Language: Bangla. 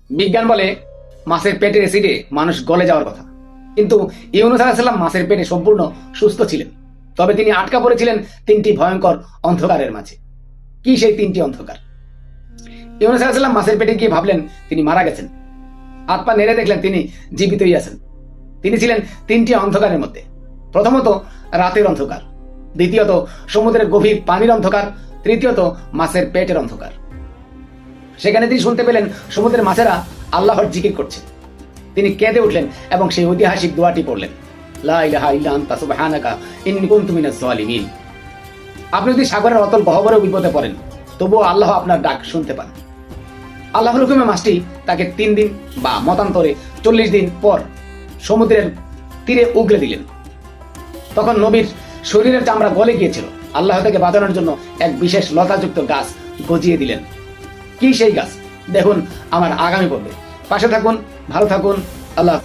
বিজ্ঞান বলে মাছের পেটের অ্যাসিডে মানুষ গলে যাওয়ার কথা, কিন্তু ইউনূস আলাইহিস সালাম মাছের পেটে সম্পূর্ণ সুস্থ ছিলেন। তবে তিনি আটকা পড়েছিলেন তিনটি ভয়ঙ্কর অন্ধকারের মাঝে। কি সেই তিনটি অন্ধকার? ইউনূস আলাইহিস সালাম মাছের পেটে গিয়ে ভাবলেন তিনি মারা গেছেন। হাত পা নেড়ে দেখলেন তিনি জীবিতই আছেন। তিনি ছিলেন তিনটি অন্ধকারের মধ্যে। প্রথমত রাতের অন্ধকার, দ্বিতীয়ত সমুদ্রের গভীর পানির অন্ধকার, তৃতীয়ত মাছের পেটের অন্ধকার। সেখানে তিনি শুনতে পেলেন সমুদ্রের মাছেরা আল্লাহর জিকির করছে। তিনি কেঁদে উঠলেন এবং সেই ঐতিহাসিক দোয়াটি পড়লেন, লা ইলাহা ইল্লা আনতা সুবহানাকা ইন্নী কুনতু মিনাজ জালিমিন। আপনি যদি সাগরের অতল গহ্বরে বিপদে পড়েন, তবুও আল্লাহ আপনার ডাক শুনতে পান। আল্লাহর হুকুমে মাছটি তাকে 3 দিন বা মতান্তরে 40 দিন পর সমুদ্রের তীরে উগলে দিলেন। তখন নবীর শরীরের চামড়া গলে গিয়েছিল। আল্লাহ তাকে বাঁচানোর জন্য এক বিশেষ লতাযুক্ত গাছ গজিয়ে দিলেন। কি সেই গাছ? দেখুন আমার আগামী পর্বে। পাশে থাকুন, ভালো থাকুন। আল্লাহ।